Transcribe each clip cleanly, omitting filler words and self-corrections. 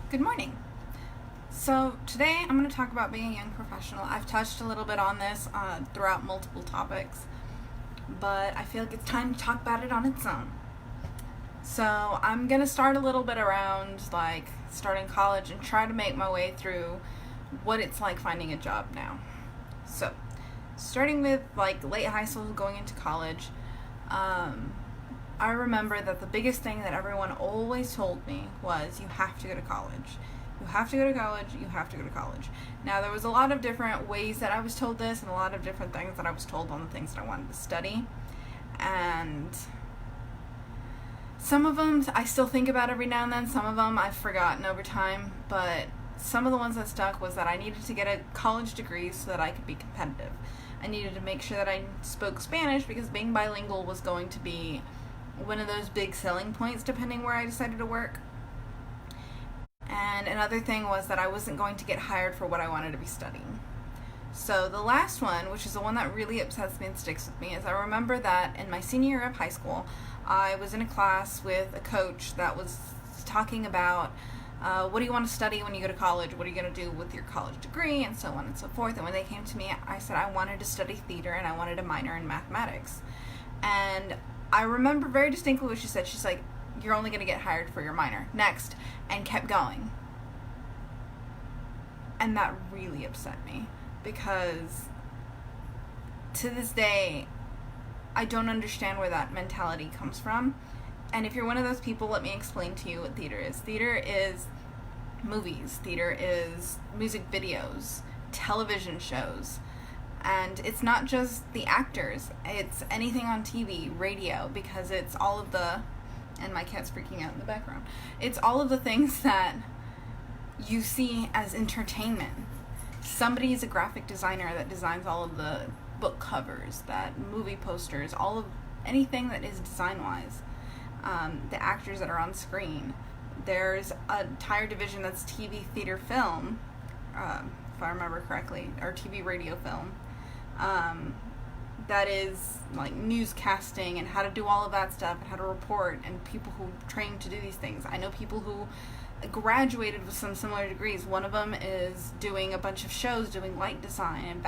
Good morning. So today I'm going to talk about being a young professional. I've touched a little bit on this throughout multiple topics, but I feel like it's time to talk about it on its own. So I'm going to start a little bit around starting college and try to make my way through what it's like finding a job now. So starting with late high school going into college, I remember that the biggest thing that everyone always told me was, you have to go to college. You have to go to college, you have to go to college. Now, there was a lot of different ways that I was told this and a lot of different things that I was told on the things that I wanted to study. And some of them I still think about every now and then. Some of them I've forgotten over time. But some of the ones that stuck was that I needed to get a college degree so that I could be competitive. I needed to make sure that I spoke Spanish because being bilingual was going to be one of those big selling points depending where I decided to work. And another thing was that I wasn't going to get hired for what I wanted to be studying. So the last one, which is the one that really upsets me and sticks with me, is I remember that in my senior year of high school, I was in a class with a coach that was talking about what do you want to study when you go to college, what are you going to do with your college degree, and so on and so forth. And when they came to me, I said I wanted to study theater and I wanted a minor in mathematics. And I remember very distinctly what she said. She's like, you're only going to get hired for your minor. Next. And kept going. And that really upset me because to this day, I don't understand where that mentality comes from. And if you're one of those people, let me explain to you what theater is. Theater is movies. Theater is music videos, television shows. And it's not just the actors, it's anything on TV, radio, because it's all of the, and my cat's freaking out in the background, it's all of the things that you see as entertainment. Somebody is a graphic designer that designs all of the book covers, that movie posters, all of anything that is design-wise. The actors that are on screen. There's an entire division that's TV, theater, film, if I remember correctly, or TV, radio, film. That is newscasting and how to do all of that stuff and how to report, and people who train to do these things. I know people who graduated with some similar degrees. One of them is doing a bunch of shows, doing light design and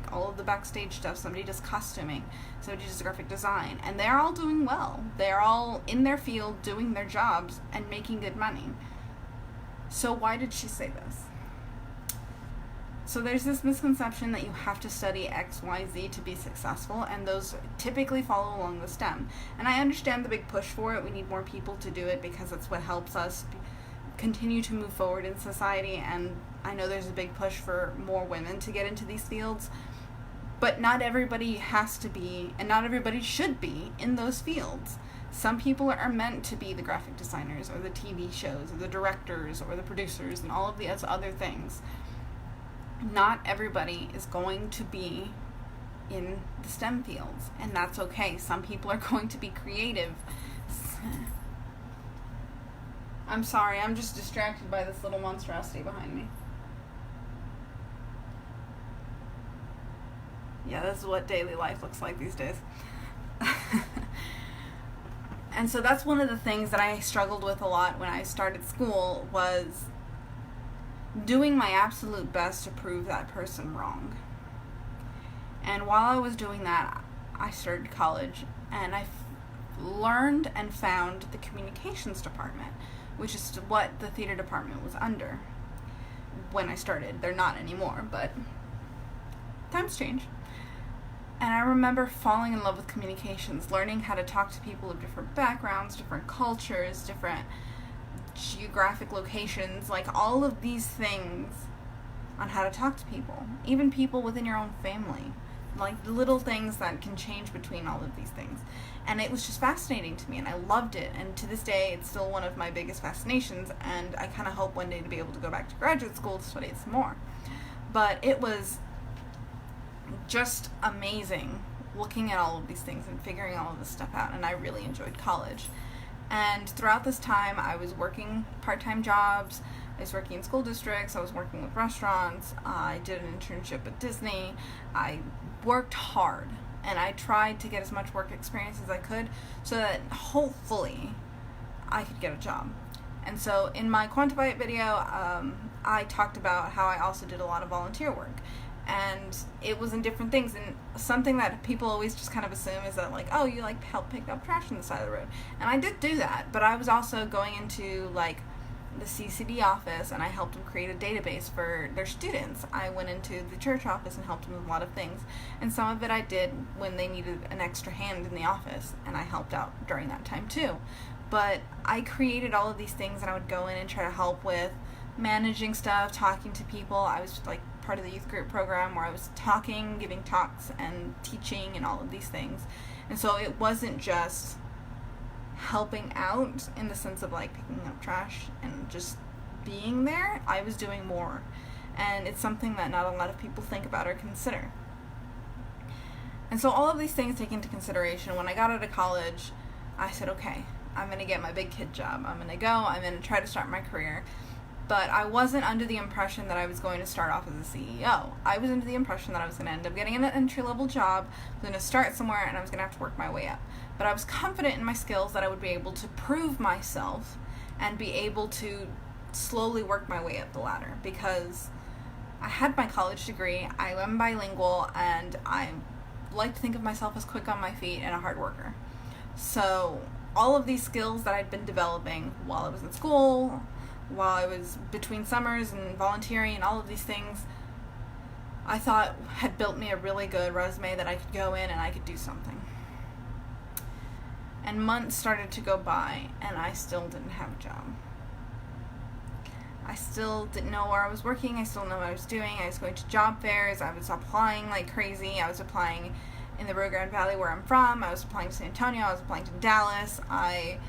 all of the backstage stuff. Somebody does costuming, somebody does graphic design, and they're all doing well. They're all in their field doing their jobs and making good money. So why did she say this? So there's this misconception that you have to study X, Y, Z to be successful, and those typically follow along the STEM. And I understand the big push for it. We need more people to do it because it's what helps us continue to move forward in society, and I know there's a big push for more women to get into these fields. But not everybody has to be, and not everybody should be, in those fields. Some people are meant to be the graphic designers, or the TV shows, or the directors, or the producers, and all of the other things. Not everybody is going to be in the STEM fields, and that's okay. Some people are going to be creative. I'm sorry, I'm just distracted by this little monstrosity behind me. Yeah, this is what daily life looks like these days. And so that's one of the things that I struggled with a lot when I started school, was doing my absolute best to prove that person wrong. And while I was doing that, I started college, and I learned and found the communications department, which is what the theater department was under when I started. They're not anymore, but times change. And I remember falling in love with communications, learning how to talk to people of different backgrounds, different cultures, different geographic locations, all of these things on how to talk to people, even people within your own family, the little things that can change between all of these things. And it was just fascinating to me, and I loved it, and to this day it's still one of my biggest fascinations, and I kind of hope one day to be able to go back to graduate school to study it some more. But it was just amazing looking at all of these things and figuring all of this stuff out, and I really enjoyed college. And throughout this time, I was working part-time jobs, I was working in school districts, I was working with restaurants, I did an internship at Disney, I worked hard, and I tried to get as much work experience as I could so that hopefully I could get a job. And so in my Quantify It video, I talked about how I also did a lot of volunteer work. And it was in different things. And something that people always just kind of assume is that, like, oh, you, like, help pick up trash on the side of the road. And I did do that, but I was also going into, like, the CCD office, and I helped them create a database for their students. I went into the church office and helped them with a lot of things. And some of it I did when they needed an extra hand in the office, and I helped out during that time too. But I created all of these things, and I would go in and try to help with managing stuff, talking to people. I was, like, part of the youth group program where I was talking, giving talks, and teaching, and all of these things. And so it wasn't just helping out in the sense of, like, picking up trash and just being there. I was doing more, and it's something that not a lot of people think about or consider. And so all of these things taken into consideration, when I got out of college, I said, okay, I'm going to get my big kid job. I'm going to go, I'm going to try to start my career. But I wasn't under the impression that I was going to start off as a CEO. I was under the impression that I was going to end up getting an entry-level job, I was going to start somewhere, and I was going to have to work my way up. But I was confident in my skills that I would be able to prove myself and be able to slowly work my way up the ladder, because I had my college degree, I am bilingual, and I like to think of myself as quick on my feet and a hard worker. So all of these skills that I'd been developing while I was in school, while I was between summers and volunteering and all of these things, I thought had built me a really good resume that I could go in and I could do something. And months started to go by, and I still didn't have a job. I still didn't know where I was working. I still didn't know what I was doing. I was going to job fairs. I was applying like crazy. I was applying in the Rio Grande Valley where I'm from. I was applying to San Antonio. I was applying to Dallas. I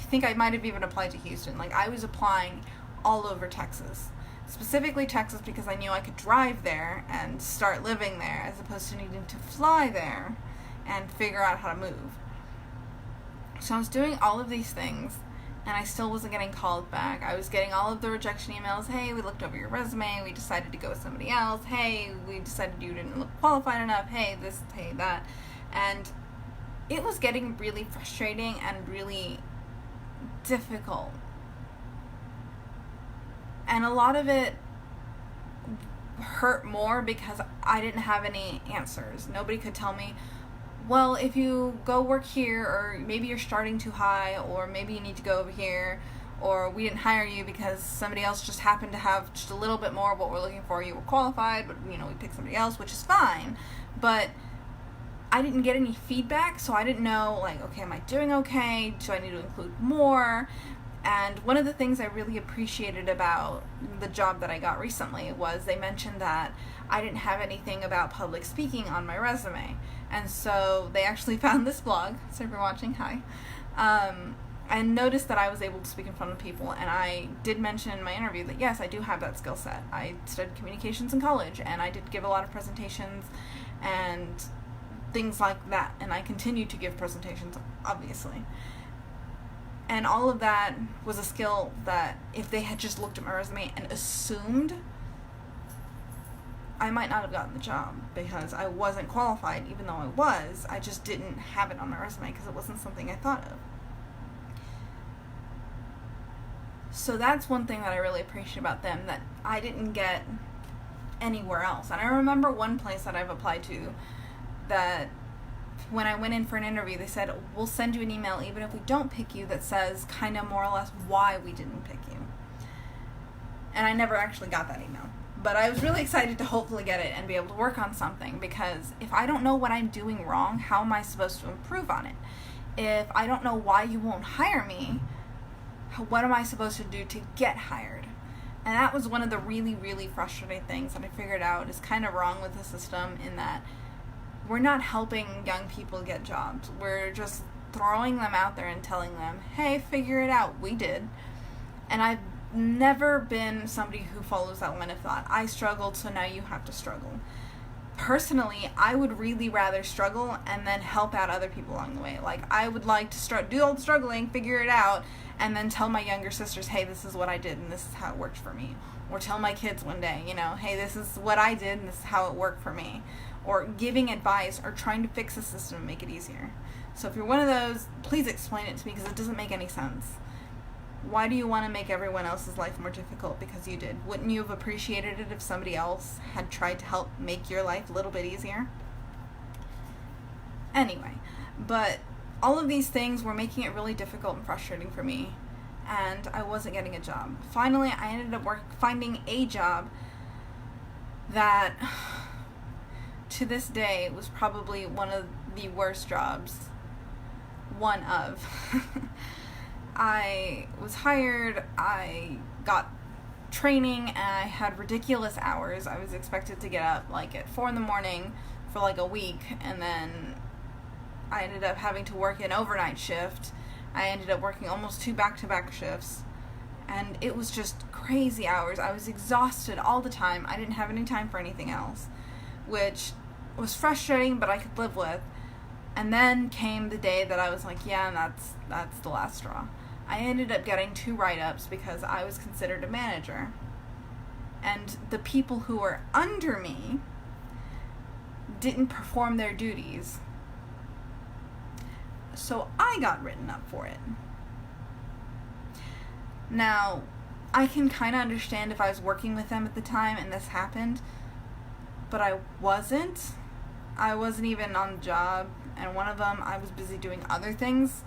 think I might have even applied to Houston. Like, I was applying all over Texas. Specifically Texas, because I knew I could drive there and start living there, as opposed to needing to fly there and figure out how to move. So I was doing all of these things, and I still wasn't getting called back. I was getting all of the rejection emails. Hey, we looked over your resume. We decided to go with somebody else. Hey, we decided you didn't look qualified enough. Hey, this, hey, that. And it was getting really frustrating and really difficult. And a lot of it hurt more because I didn't have any answers. Nobody could tell me, well, if you go work here, or maybe you're starting too high, or maybe you need to go over here, or we didn't hire you because somebody else just happened to have just a little bit more of what we're looking for. You were qualified, but, you know, we picked somebody else, which is fine. But I didn't get any feedback, so I didn't know, like, okay, am I doing okay? Do I need to include more? And one of the things I really appreciated about the job that I got recently was they mentioned that I didn't have anything about public speaking on my resume. And so they actually found this blog, so if you're watching, hi, and noticed that I was able to speak in front of people. And I did mention in my interview that, yes, I do have that skill set. I studied communications in college, and I did give a lot of presentations and things like that. And I continue to give presentations, obviously. And all of that was a skill that if they had just looked at my resume and assumed, I might not have gotten the job, because I wasn't qualified, even though I was. I just didn't have it on my resume because it wasn't something I thought of. So that's one thing that I really appreciate about them that I didn't get anywhere else. And I remember one place that I've applied to that when I went in for an interview, they said, we'll send you an email even if we don't pick you that says kind of more or less why we didn't pick you. And I never actually got that email. But I was really excited to hopefully get it and be able to work on something, because if I don't know what I'm doing wrong, how am I supposed to improve on it? If I don't know why you won't hire me, what am I supposed to do to get hired? And that was one of the really, really frustrating things that I figured out is kind of wrong with the system, in that we're not helping young people get jobs. We're just throwing them out there and telling them, hey, figure it out. We did. And I've never been somebody who follows that line of thought. I struggled, so now you have to struggle. Personally, I would really rather struggle and then help out other people along the way. Like, I would like to do all the struggling, figure it out, and then tell my younger sisters, hey, this is what I did and this is how it worked for me. Or tell my kids one day, you know, hey, this is what I did and this is how it worked for me. Or giving advice or trying to fix the system and make it easier. So if you're one of those, please explain it to me, because it doesn't make any sense. Why do you want to make everyone else's life more difficult because you did? Wouldn't you have appreciated it if somebody else had tried to help make your life a little bit easier? Anyway, but all of these things were making it really difficult and frustrating for me, and I wasn't getting a job. Finally, I ended up finding a job that, to this day, was probably one of the worst jobs. One of. I was hired, I got training, and I had ridiculous hours. I was expected to get up like at 4 a.m. for like a week, and then I ended up having to work an overnight shift. I ended up working almost 2 back-to-back shifts, and it was just crazy hours. I was exhausted all the time. I didn't have any time for anything else, which was frustrating, but I could live with. And then came the day that I was like, yeah, that's the last straw. I ended up getting 2 write-ups because I was considered a manager. And the people who were under me didn't perform their duties. So I got written up for it. Now, I can kind of understand if I was working with them at the time and this happened, but I wasn't. I wasn't even on the job, and one of them, I was busy doing other things,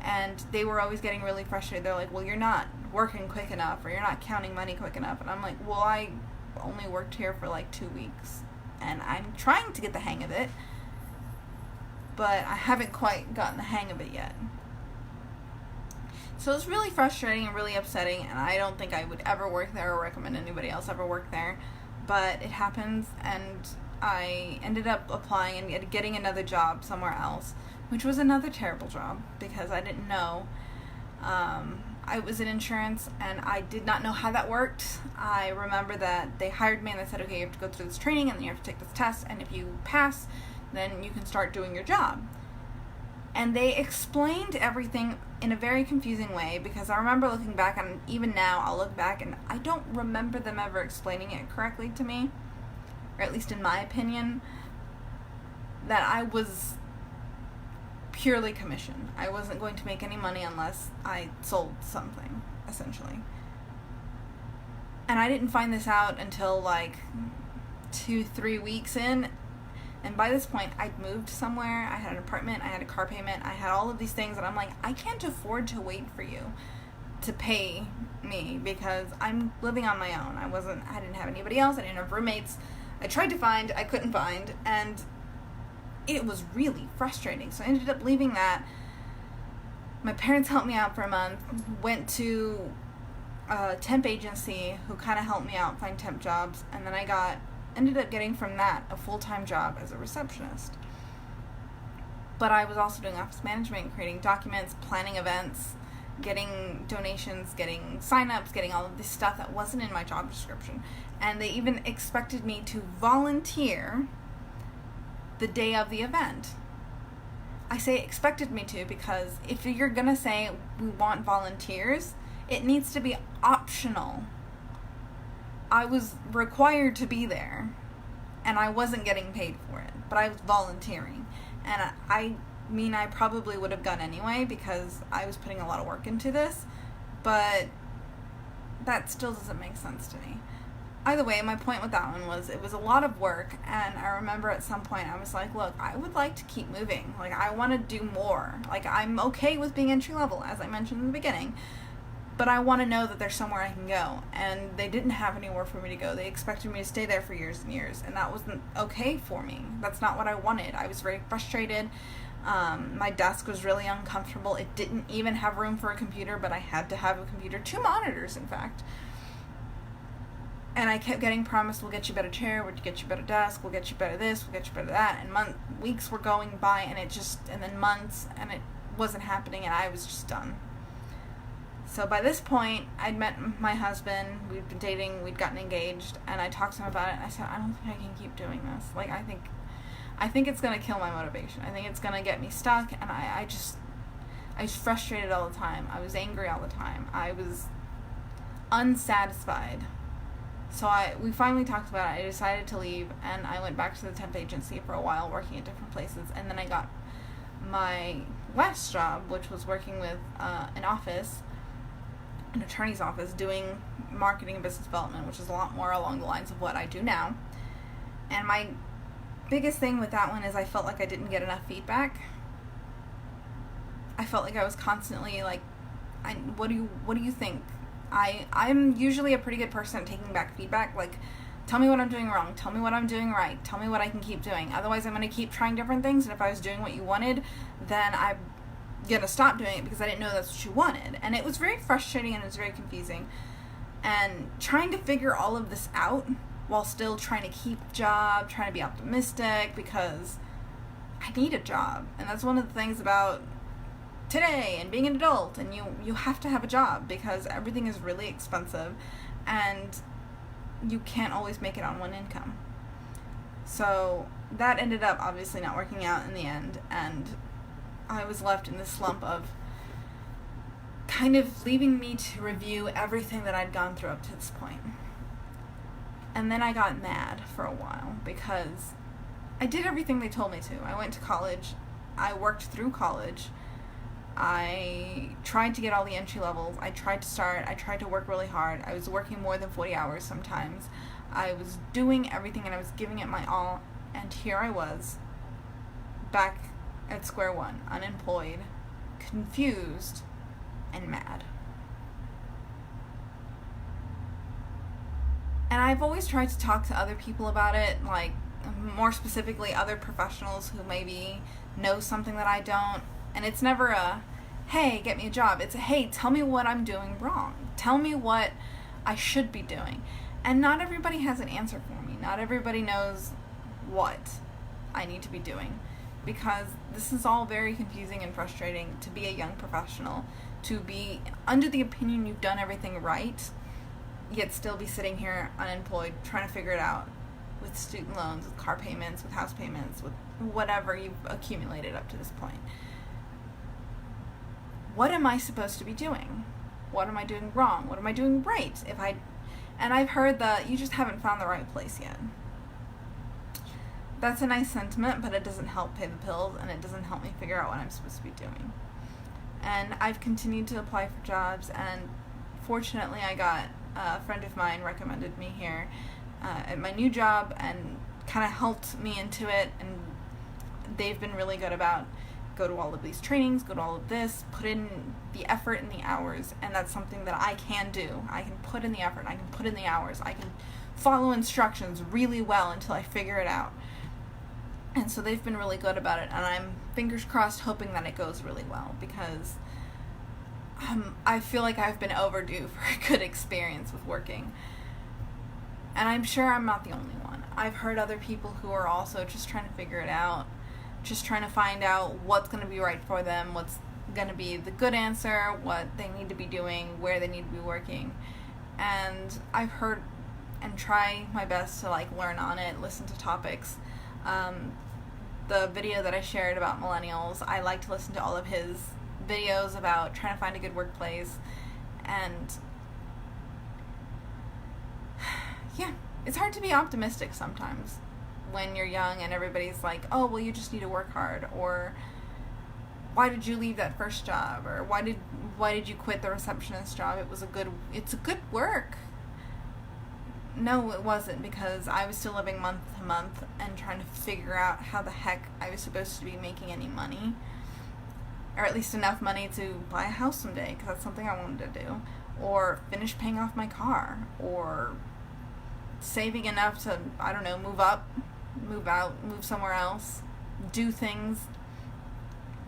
and they were always getting really frustrated. They're like, well, you're not working quick enough, or you're not counting money quick enough. And I'm like, well, I only worked here for like 2 weeks, and I'm trying to get the hang of it, but I haven't quite gotten the hang of it yet. So it's really frustrating and really upsetting, and I don't think I would ever work there or recommend anybody else ever work there, but it happens, and I ended up applying and getting another job somewhere else, which was another terrible job because I didn't know. I was in insurance, and I did not know how that worked. I remember that they hired me, and they said, okay, you have to go through this training, and then you have to take this test, and if you pass, then you can start doing your job. And they explained everything in a very confusing way, because I remember looking back, and even now I'll look back, and I don't remember them ever explaining it correctly to me, or at least in my opinion, that I was purely commission. I wasn't going to make any money unless I sold something, essentially. And I didn't find this out until like 2-3 weeks in. And by this point, I'd moved somewhere, I had an apartment, I had a car payment, I had all of these things, and I'm like, I can't afford to wait for you to pay me because I'm living on my own. I didn't have anybody else, I didn't have roommates. I tried to find, I couldn't find, and it was really frustrating. So I ended up leaving that. My parents helped me out for a month, went to a temp agency who kind of helped me out find temp jobs, and then I ended up getting from that a full-time job as a receptionist. But I was also doing office management, creating documents, planning events, getting donations, getting sign-ups, getting all of this stuff that wasn't in my job description. And they even expected me to volunteer the day of the event. I say expected me to because if you're going to say we want volunteers, it needs to be optional. I was required to be there, and I wasn't getting paid for it, but I was volunteering. And I probably would have gone anyway because I was putting a lot of work into this, but that still doesn't make sense to me. Either way, my point with that one was it was a lot of work, and I remember at some point I was like, look, I would like to keep moving. Like, I want to do more. Like, I'm okay with being entry level, as I mentioned in the beginning, but I want to know that there's somewhere I can go. And they didn't have anywhere for me to go. They expected me to stay there for years and years, and that wasn't okay for me. That's not what I wanted. I was very frustrated. My desk was really uncomfortable. It didn't even have room for a computer, but I had to have a computer. 2 monitors, in fact. And I kept getting promised, we'll get you a better chair, we'll get you a better desk, we'll get you better this, we'll get you better that. And weeks were going by, and then months, and it wasn't happening, and I was just done. So by this point, I'd met my husband, we'd been dating, we'd gotten engaged, and I talked to him about it, and I said, I don't think I can keep doing this. Like, I think it's going to kill my motivation. I think it's going to get me stuck, and I was frustrated all the time. I was angry all the time. I was unsatisfied. So we finally talked about it. I decided to leave, and I went back to the temp agency for a while, working at different places, and then I got my last job, which was working with an office, an attorney's office doing marketing and business development, which is a lot more along the lines of what I do now. And my biggest thing with that one is I felt like I didn't get enough feedback. I felt like I was constantly like, what do you think? I'm usually a pretty good person at taking back feedback. Like, tell me what I'm doing wrong. Tell me what I'm doing right. Tell me what I can keep doing. Otherwise, I'm going to keep trying different things. And if I was doing what you wanted, then I'm going to stop doing it because I didn't know that's what you wanted. And it was very frustrating and it was very confusing. And trying to figure all of this out while still trying to keep a job, trying to be optimistic, because I need a job. And that's one of the things about today and being an adult, and you have to have a job because everything is really expensive and you can't always make it on one income. So that ended up obviously not working out in the end, and I was left in this slump of kind of leaving me to review everything that I'd gone through up to this point. And then I got mad for a while because I did everything they told me to. I went to college. I worked through college. I tried to get all the entry levels. I tried to work really hard. I was working more than 40 hours sometimes. I was doing everything and I was giving it my all. And here I was, back at square one, unemployed, confused, and mad. And I've always tried to talk to other people about it, like more specifically other professionals who maybe know something that I don't. And it's never a, hey, get me a job. It's a, hey, tell me what I'm doing wrong. Tell me what I should be doing. And not everybody has an answer for me. Not everybody knows what I need to be doing. Because this is all very confusing and frustrating to be a young professional, to be under the opinion you've done everything right, yet still be sitting here unemployed, trying to figure it out with student loans, with car payments, with house payments, with whatever you've accumulated up to this point. What am I supposed to be doing? What am I doing wrong? What am I doing right? And I've heard that you just haven't found the right place yet. That's a nice sentiment, but it doesn't help pay the bills, and it doesn't help me figure out what I'm supposed to be doing. And I've continued to apply for jobs, and fortunately I got a friend of mine recommended me here at my new job and kind of helped me into it, and they've been really good about go to all of these trainings, go to all of this, put in the effort and the hours, and that's something that I can do. I can put in the effort, I can put in the hours, I can follow instructions really well until I figure it out. And so they've been really good about it, and I'm fingers crossed hoping that it goes really well, because I feel like I've been overdue for a good experience with working. And I'm sure I'm not the only one. I've heard other people who are also just trying to figure it out, just trying to find out what's going to be right for them, what's going to be the good answer, what they need to be doing, where they need to be working. And I've heard and try my best to learn on it, listen to topics. The video that I shared about millennials, I like to listen to all of his videos about trying to find a good workplace. And yeah, it's hard to be optimistic sometimes when you're young and everybody's like, oh, well, you just need to work hard, or why did you leave that first job, or why did you quit the receptionist job? It's a good work. No, it wasn't, because I was still living month to month and trying to figure out how the heck I was supposed to be making any money, or at least enough money to buy a house someday, because that's something I wanted to do, or finish paying off my car, or saving enough to, I don't know, move up, move out, move somewhere else, do things.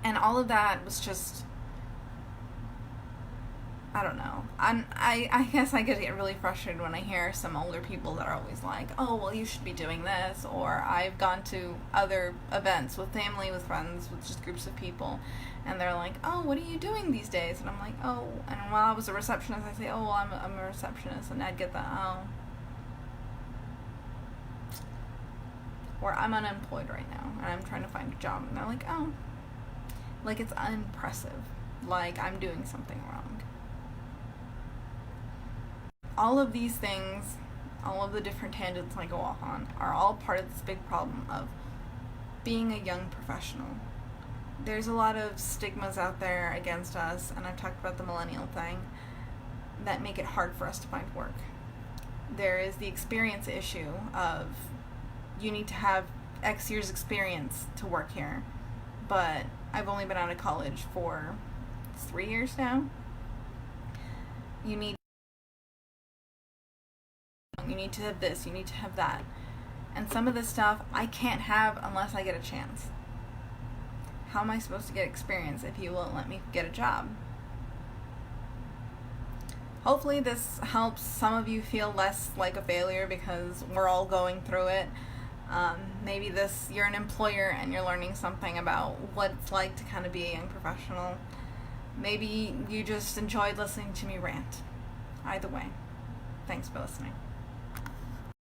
And all of that was just, I don't know. I guess I get really frustrated when I hear some older people that are always like, oh, well, you should be doing this. Or I've gone to other events with family, with friends, with just groups of people, and they're like, oh, what are you doing these days? And I'm like, oh, and while I was a receptionist, I say, oh, well, I'm a receptionist, and I'd get that, oh. Or I'm unemployed right now, and I'm trying to find a job, and they're like, oh. Like, it's unimpressive. Like, I'm doing something wrong. All of these things, all of the different tangents I go off on, are all part of this big problem of being a young professional. There's a lot of stigmas out there against us, and I've talked about the millennial thing. that make it hard for us to find work. There is the experience issue of you need to have X years experience to work here, but I've only been out of college for 3 years now. You need to have this, you need to have that. And some of this stuff I can't have unless I get a chance. How am I supposed to get experience if you won't let me get a job? Hopefully this helps some of you feel less like a failure, because we're all going through it. Maybe you're an employer and you're learning something about what it's like to kind of be a young professional. Maybe you just enjoyed listening to me rant. Either way, thanks for listening.